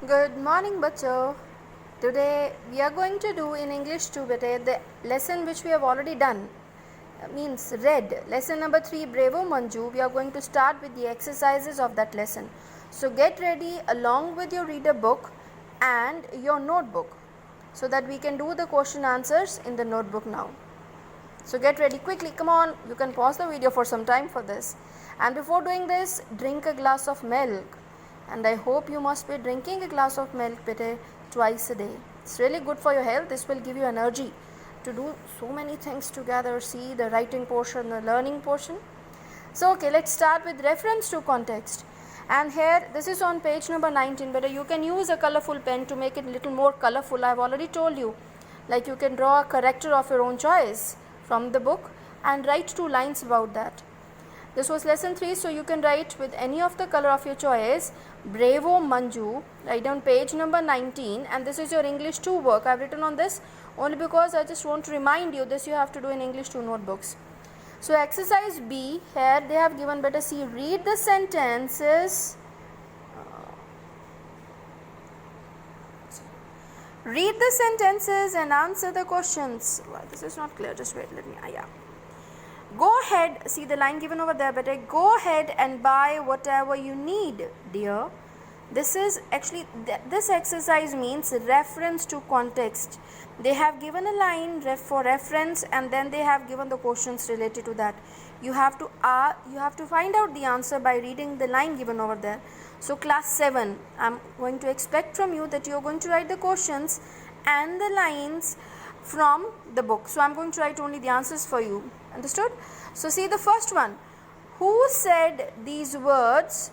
Good morning, bachcho. Today we are going to do in English 2 bete the lesson which we have already done. Means read. Lesson number 3, Bravo Manju. We are going to start with the exercises of that lesson. So get ready along with your reader book and your notebook so that we can do the question answers in the notebook now. So get ready quickly. Come on. You can pause the video for some time for this. And before doing this, drink a glass of milk. And I hope you must be drinking a glass of milk twice a day. It's really good for your health. This will give you energy to do so many things together. See the writing portion, the learning portion. So okay, let's start with reference to context. And here this is on page number 19, but you can use a colorful pen to make it a little more colorful. I've already told you, like you can draw a character of your own choice from the book and write 2 lines about that. This was lesson 3, so you can write with any of the color of your choice. Bravo Manju, write down page number 19, and this is your English 2 work. I've written on this only because I just want to remind you this you have to do in English 2 notebooks. So exercise B, here they have given, better see, read the sentences. Read the sentences and answer the questions. Well, this is not clear, just wait, let me, yeah. Go ahead, see the line given over there, better go ahead and buy whatever you need, dear. This is actually, this exercise means reference to context. They have given a line for reference and then they have given the questions related to that. You have to find out the answer by reading the line given over there. So class 7, I'm going to expect from you that you're going to write the questions and the lines from the book. So I'm going to write only the answers for you. Understood? So see the first one. Who said these words?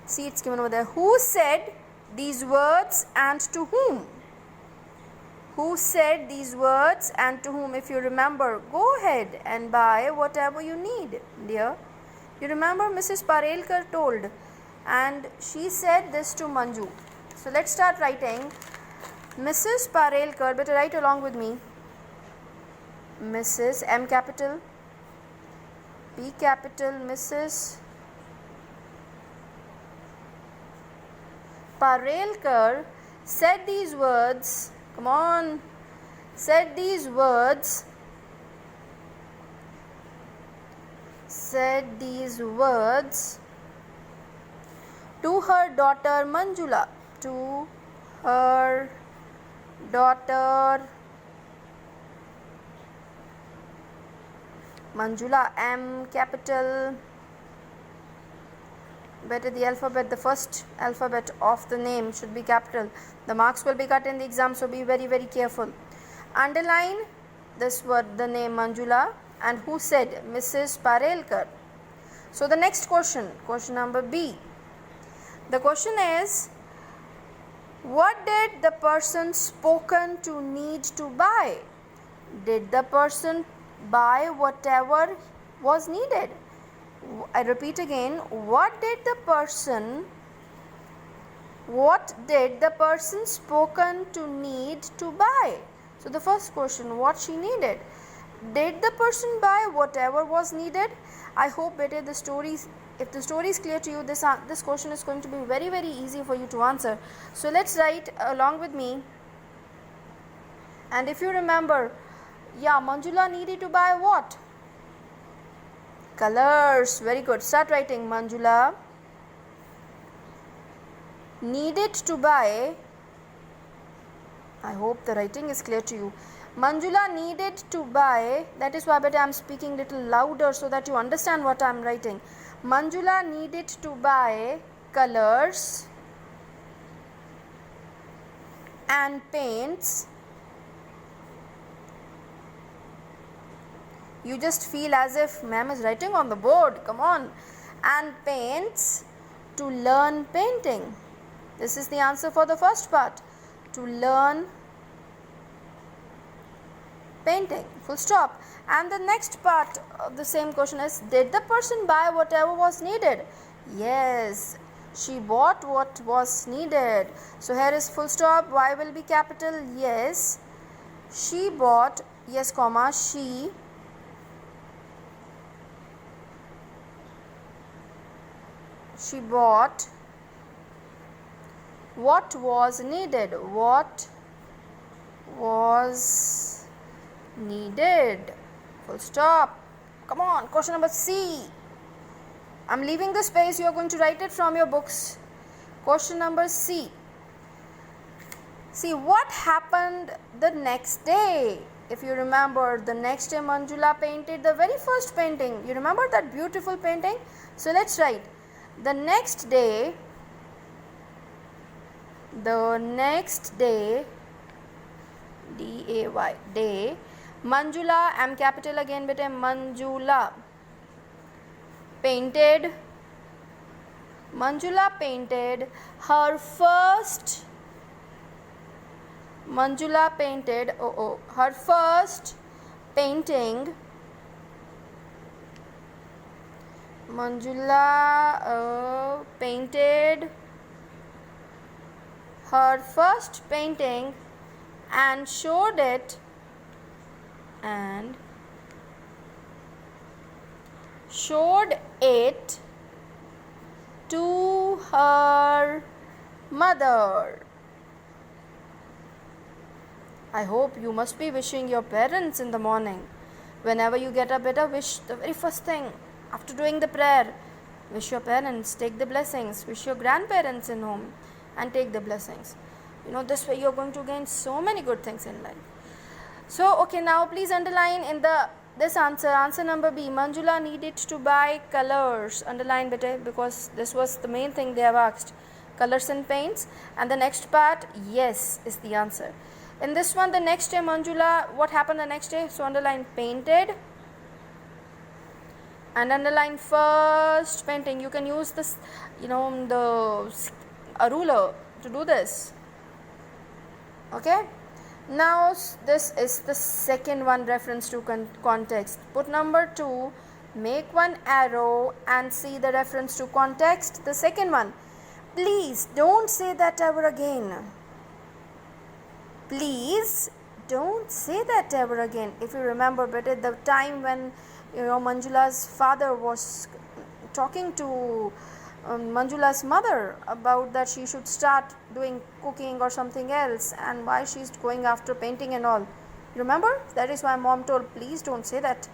See, it's given over there. Who said these words and to whom? Who said these words and to whom? If you remember, go ahead and buy whatever you need, dear. You remember Mrs. Parelkar told, and she said this to Manju. So let's start writing. Mrs. Parelkar, better write along with me. Mrs. M capital, P capital, Mrs. Parelkar said these words, come on, said these words to her daughter Manjula, to her daughter Manjula, M capital, better the alphabet, the first alphabet of the name should be capital. The marks will be cut in the exam, so be very, very careful. Underline this word, the name Manjula, and who said? Mrs. Parelkar. So the next question number B. The question is, what did the person spoken to need to buy? Did the person buy whatever was needed? I repeat again, what did the person spoken to need to buy? So the first question, what she needed. Did the person buy whatever was needed? I hope better if the story is clear to you, this question is going to be very, very easy for you to answer. So let's write along with me. And if you remember, yeah, Manjula needed to buy what? Colors. Very good. Start writing. Manjula needed to buy. I hope the writing is clear to you. Manjula needed to buy. That is why better I am speaking little louder so that you understand what I am writing. Manjula needed to buy colors and paints. You just feel as if ma'am is writing on the board. Come on. And paints to learn painting. This is the answer for the first part. To learn painting. Full stop. And the next part of the same question is, did the person buy whatever was needed? Yes. She bought what was needed. So here is full stop. Y will be capital. Yes. She bought. Yes, comma. She bought What was needed? What was needed? Full stop. Come on, question number C. I'm leaving the space. You are going to write it from your books. Question number C. See, what happened the next day? If you remember, the next day Manjula painted the very first painting. You remember that beautiful painting? So let's write. The next day, D-A-Y, day, Manjula, M capital again, bete, Manjula painted her first painting. Manjula painted her first painting and showed it to her mother. I hope you must be wishing your parents in the morning. Whenever you get up, better wish the very first thing after doing the prayer. Wish your parents, take the blessings. Wish your grandparents in home and take the blessings. This way you're going to gain so many good things in life. So, okay, now please underline in this answer number B. Manjula needed to buy colors. Underline bete, because this was the main thing they have asked. Colors and paints. And the next part, yes, is the answer. In this one, the next day, Manjula, what happened the next day? So, underline painted and underline first painting. You can use this, a ruler to do this. Okay. Now, this is the second one, reference to context. Put number 2, make one arrow and see the reference to context. The second one, please don't say that ever again. Please don't say that ever again. If you remember, but at the time when Manjula's father was talking to Manjula's mother about that she should start doing cooking or something else, and why she's going after painting and all. Remember? That is why mom told, please don't say that,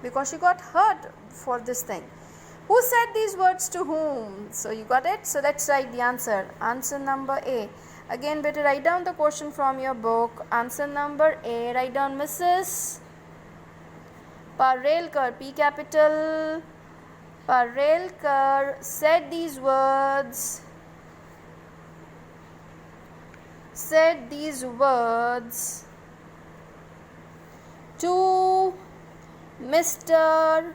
because she got hurt for this thing. Who said these words to whom? So you got it? So let's write the answer. Answer number A. Again, better write down the question from your book. Answer number A. Write down Mrs. Parelkar, P capital. Parelkar said these words. To Mr.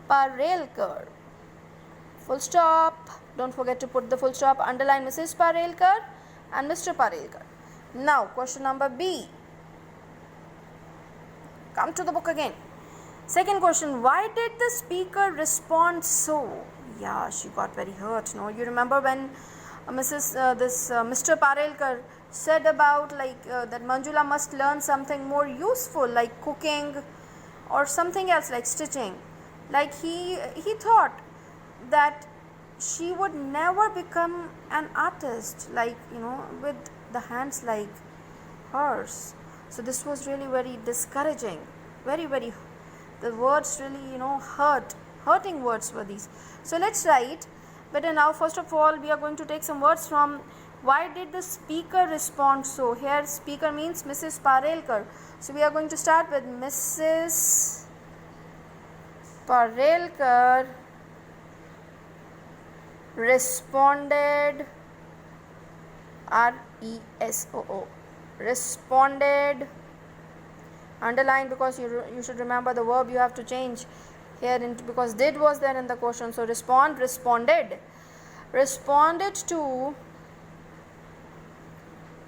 Parelkar. Full stop. Don't forget to put the full stop. Underline Mrs. Parelkar and Mr. Parelkar. Now, question number B. Come to the book again. Second question, why did the speaker respond so? Yeah, she got very hurt. No, you remember when Mr. Parelkar said about that Manjula must learn something more useful, like cooking or something else, like stitching. Like he thought that she would never become an artist, with the hands like hers. So this was really very discouraging. Very, very, the words really, hurting words were these. So let's write. But now, first of all, we are going to take some words from why did the speaker respond so. Here, speaker means Mrs. Parelkar. So we are going to start with Mrs. Parelkar responded, R-E-S-O-O, responded. Underline, because you should remember the verb you have to change here because did was there in the question. So responded to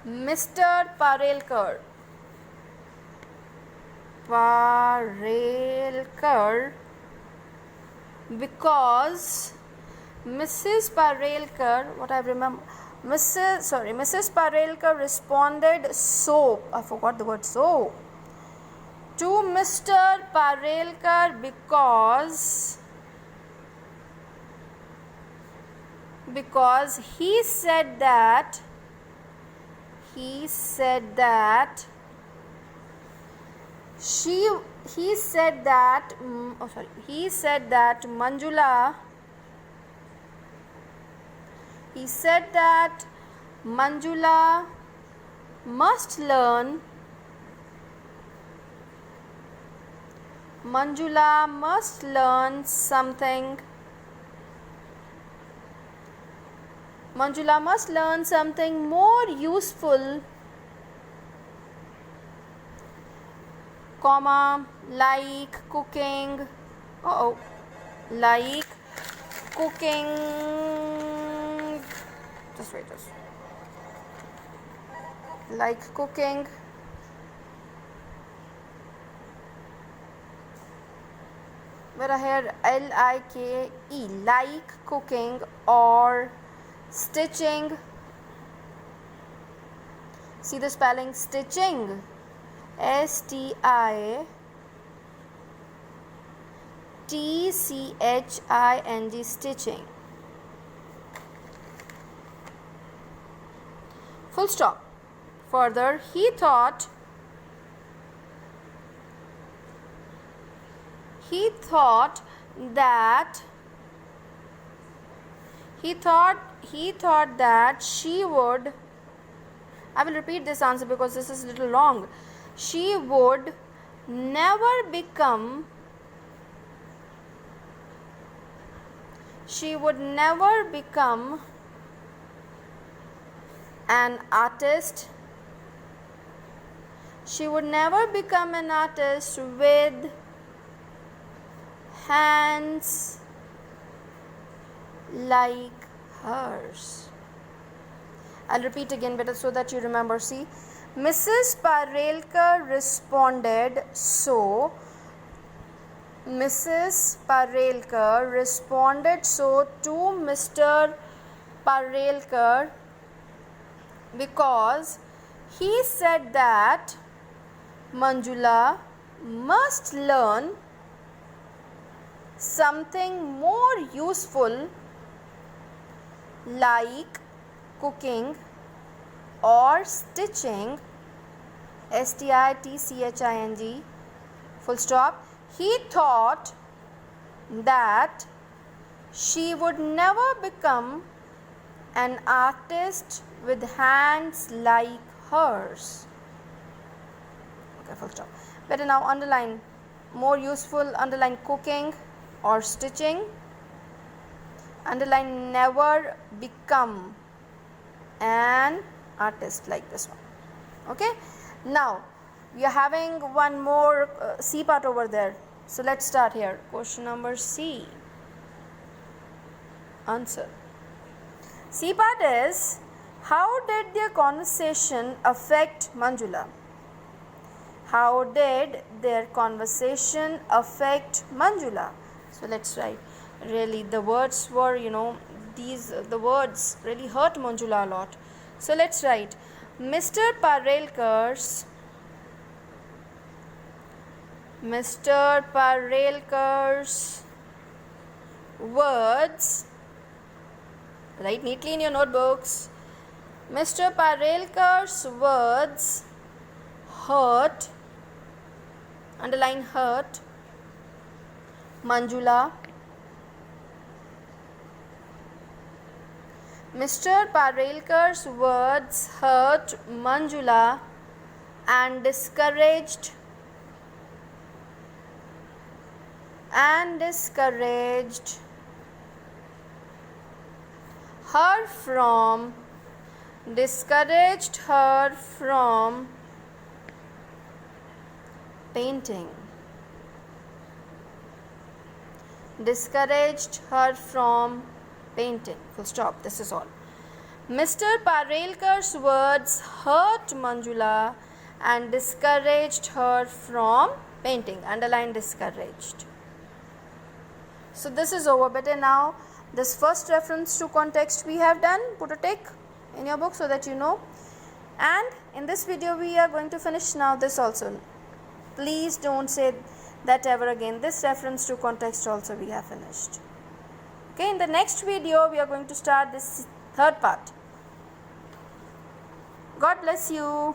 Mr. Parelkar because Mrs. Parelkar, Mrs. Parelkar responded so, I forgot the word so, to Mr. Parelkar because he said that he said that he said that Manjula must learn something more useful, comma, like cooking. Like cooking. Just wait. Like cooking. Where here L-I-K-E, like cooking, or stitching. See the spelling, stitching, S-T-I-T-C-H-I-N-G, stitching. Full stop. Further, he thought that she would, I will repeat this answer because this is a little long. She would never become an artist. She would never become an artist with hands like hers. I'll repeat again better so that you remember. See, Mrs. Parelkar responded so to Mr. Parelkar because he said that Manjula must learn something more useful like cooking or stitching, S-T-I-T-C-H-I-N-G, full stop. He thought that she would never become an artist with hands like hers. Okay, full stop. Better now underline more useful, underline cooking or stitching, underline never become an artist like this one. Okay, now we are having one more C part over there, so let's start here. Question number C. Answer. C part is, how did their conversation affect Manjula? How did their conversation affect Manjula? So let's write. Really, the words were, the words really hurt Manjula a lot. So let's write. Mr. Parelkar's words, write neatly in your notebooks. Mr. Parelkar's words hurt, underline hurt, Manjula. Mr. Parelkar's words hurt Manjula and discouraged her from painting. Full stop. This is all. Mr. Parelkar's words hurt Manjula and discouraged her from painting. Underline discouraged. So this is over. Better now, this first reference to context we have done. Put a tick in your book so that you know. And in this video we are going to finish now this also. Please don't say that ever again. This reference to context also we have finished. Okay, in the next video we are going to start this third part. God bless you.